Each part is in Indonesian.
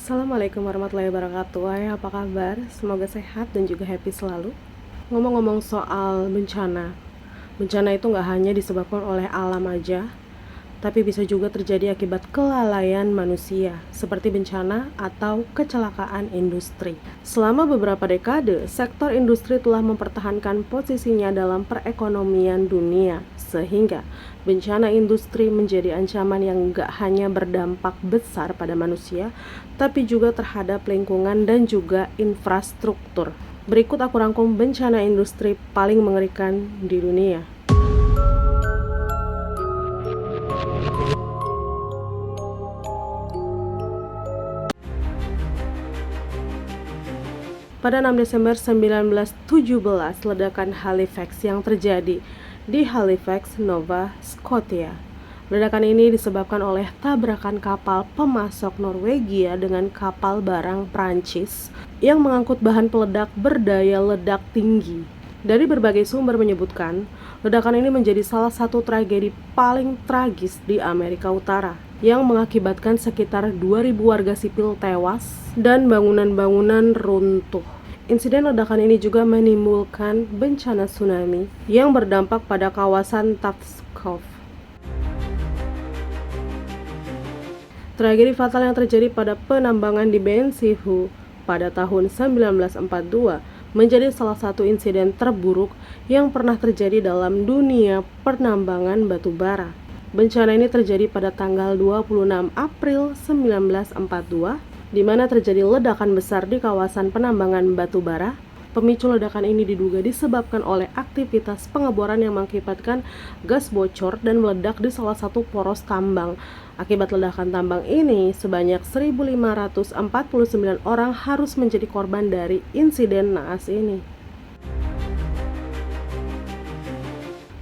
Assalamualaikum warahmatullahi wabarakatuh. Hai, apa kabar? Semoga sehat dan juga happy selalu. Ngomong-ngomong soal bencana, bencana itu nggak hanya disebabkan oleh alam aja, tapi bisa juga terjadi akibat kelalaian manusia, seperti bencana atau kecelakaan industri. Selama beberapa dekade, sektor industri telah mempertahankan posisinya dalam perekonomian dunia, sehingga bencana industri menjadi ancaman yang nggak hanya berdampak besar pada manusia, tapi juga terhadap lingkungan dan juga infrastruktur. Berikut aku rangkum bencana industri paling mengerikan di dunia. Pada 6 Desember 1917, ledakan Halifax yang terjadi di Halifax, Nova Scotia. Ledakan ini disebabkan oleh tabrakan kapal pemasok Norwegia dengan kapal barang Prancis yang mengangkut bahan peledak berdaya ledak tinggi. Dari berbagai sumber menyebutkan, ledakan ini menjadi salah satu tragedi paling tragis di Amerika Utara yang mengakibatkan sekitar 2.000 warga sipil tewas dan bangunan-bangunan runtuh. Insiden ledakan ini juga menimbulkan bencana tsunami yang berdampak pada kawasan Taft Cove. Tragedi fatal yang terjadi pada penambangan di Bensihu pada tahun 1942 menjadi salah satu insiden terburuk yang pernah terjadi dalam dunia penambangan batu bara. Bencana ini terjadi pada tanggal 26 April 1942, di mana terjadi ledakan besar di kawasan penambangan batu bara. Pemicu ledakan ini diduga disebabkan oleh aktivitas pengeboran yang mengakibatkan gas bocor dan meledak di salah satu poros tambang. Akibat ledakan tambang ini, sebanyak 1.549 orang harus menjadi korban dari insiden naas ini.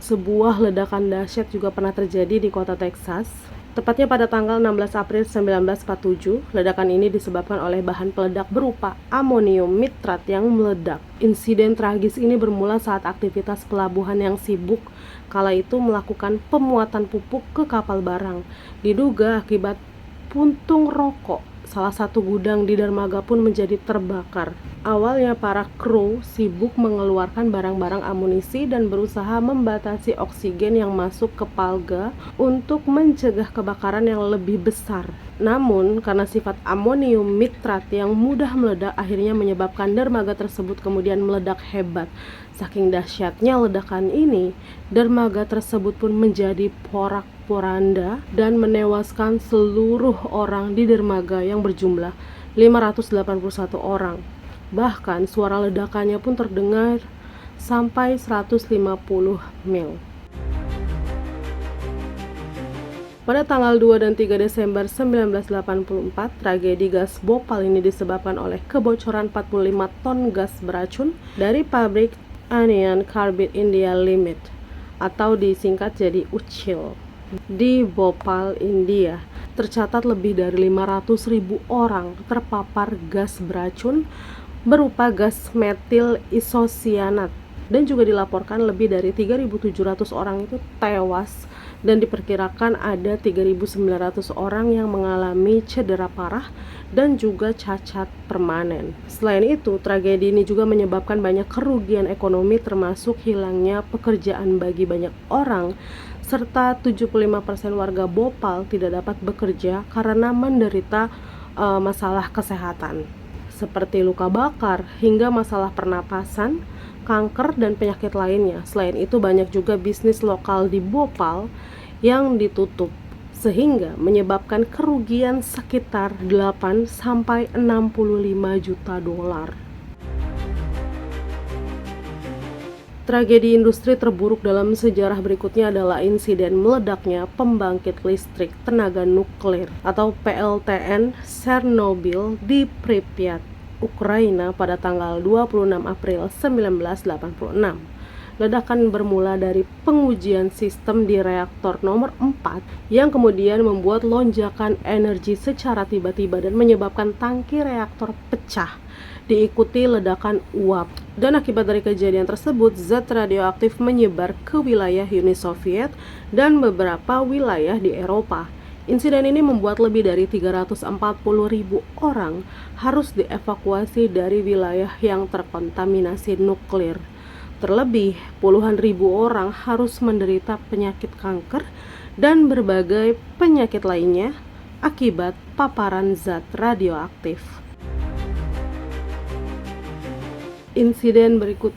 Sebuah ledakan dahsyat juga pernah terjadi di kota Texas, tepatnya pada tanggal 16 April 1947. Ledakan ini disebabkan oleh bahan peledak berupa amonium nitrat yang meledak. Insiden tragis ini bermula saat aktivitas pelabuhan yang sibuk kala itu melakukan pemuatan pupuk ke kapal barang. Diduga akibat puntung rokok, salah satu gudang di dermaga pun menjadi terbakar. Awalnya para kru sibuk mengeluarkan barang-barang amunisi dan berusaha membatasi oksigen yang masuk ke palga untuk mencegah kebakaran yang lebih besar. Namun, karena sifat amonium nitrat yang mudah meledak akhirnya menyebabkan dermaga tersebut kemudian meledak hebat. Saking dahsyatnya ledakan ini, dermaga tersebut pun menjadi porak-poranda dan menewaskan seluruh orang di dermaga yang berjumlah 581 orang. Bahkan suara ledakannya pun terdengar sampai 150 mil. Pada tanggal 2 dan 3 Desember 1984, tragedi gas Bhopal ini disebabkan oleh kebocoran 45 ton gas beracun dari pabrik Union Carbide India Limited atau disingkat jadi UCIL di Bhopal, India. Tercatat lebih dari 500.000 orang terpapar gas beracun berupa gas metil isosianat, dan juga dilaporkan lebih dari 3.700 orang itu tewas dan diperkirakan ada 3.900 orang yang mengalami cedera parah dan juga cacat permanen. Selain itu, tragedi ini juga menyebabkan banyak kerugian ekonomi termasuk hilangnya pekerjaan bagi banyak orang, serta 75% warga Bhopal tidak dapat bekerja karena menderita masalah kesehatan seperti luka bakar hingga masalah pernapasan, kanker, dan penyakit lainnya. Selain itu, banyak juga bisnis lokal di Bhopal yang ditutup, sehingga menyebabkan kerugian sekitar 8-65 juta dolar. Tragedi industri terburuk dalam sejarah berikutnya adalah insiden meledaknya pembangkit listrik tenaga nuklir atau PLTN Chernobyl di Pripyat, Ukraina pada tanggal 26 April 1986. Ledakan bermula dari pengujian sistem di reaktor nomor 4 yang kemudian membuat lonjakan energi secara tiba-tiba dan menyebabkan tangki reaktor pecah, diikuti ledakan uap. Dan akibat dari kejadian tersebut, zat radioaktif menyebar ke wilayah Uni Soviet dan beberapa wilayah di Eropa. Insiden ini membuat lebih dari 340.000 orang harus dievakuasi dari wilayah yang terkontaminasi nuklir. Terlebih, puluhan ribu orang harus menderita penyakit kanker dan berbagai penyakit lainnya akibat paparan zat radioaktif. Insiden berikut.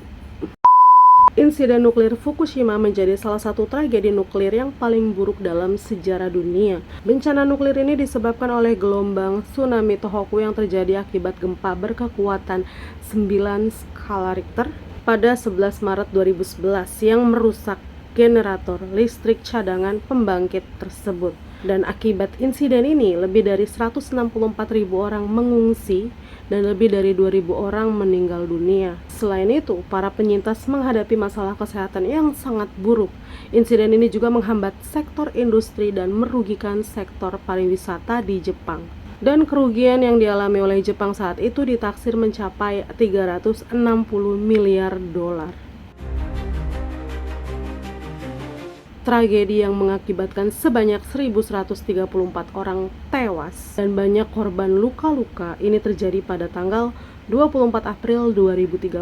Insiden nuklir Fukushima menjadi salah satu tragedi nuklir yang paling buruk dalam sejarah dunia. Bencana nuklir ini disebabkan oleh gelombang tsunami Tohoku yang terjadi akibat gempa berkekuatan 9 skala Richter pada 11 Maret 2011 yang merusak generator listrik cadangan pembangkit tersebut. Dan akibat insiden ini, lebih dari 164.000 orang mengungsi dan lebih dari 2.000 orang meninggal dunia. Selain itu, para penyintas menghadapi masalah kesehatan yang sangat buruk. Insiden ini juga menghambat sektor industri dan merugikan sektor pariwisata di Jepang. Dan kerugian yang dialami oleh Jepang saat itu ditaksir mencapai 360 miliar dolar. Tragedi yang mengakibatkan sebanyak 1.134 orang tewas dan banyak korban luka-luka ini terjadi pada tanggal 24 April 2013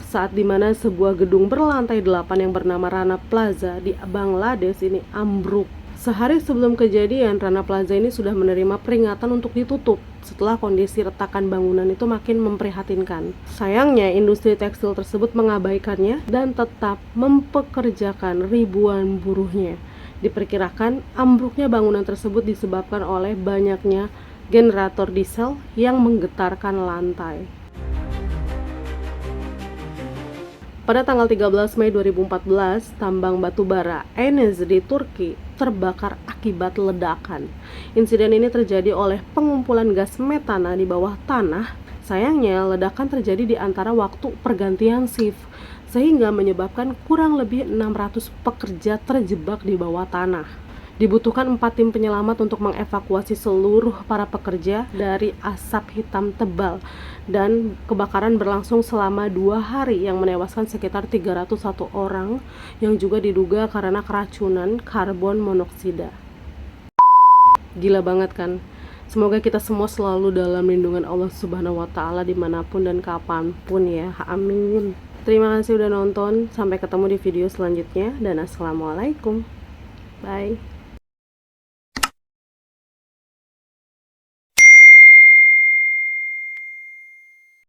saat dimana sebuah gedung berlantai 8 yang bernama Rana Plaza di Bangladesh ini ambruk. Sehari sebelum kejadian, Rana Plaza ini sudah menerima peringatan untuk ditutup setelah kondisi retakan bangunan itu makin memprihatinkan. Sayangnya, industri tekstil tersebut mengabaikannya dan tetap mempekerjakan ribuan buruhnya. Diperkirakan, ambruknya bangunan tersebut disebabkan oleh banyaknya generator diesel yang menggetarkan lantai. Pada tanggal 13 Mei 2014, tambang batubara Enes di Turki terbakar akibat ledakan. Insiden ini terjadi oleh pengumpulan gas metana di bawah tanah. Sayangnya, ledakan terjadi di antara waktu pergantian shift, sehingga menyebabkan kurang lebih 600 pekerja terjebak di bawah tanah. Dibutuhkan 4 tim penyelamat untuk mengevakuasi seluruh para pekerja dari asap hitam tebal, dan kebakaran berlangsung selama 2 hari yang menewaskan sekitar 301 orang yang juga diduga karena keracunan karbon monoksida. Gila banget kan? Semoga kita semua selalu dalam lindungan Allah Subhanahu wa Ta'ala dimanapun dan kapanpun ya. Amin. Terima kasih udah nonton. Sampai ketemu di video selanjutnya dan assalamualaikum. Bye.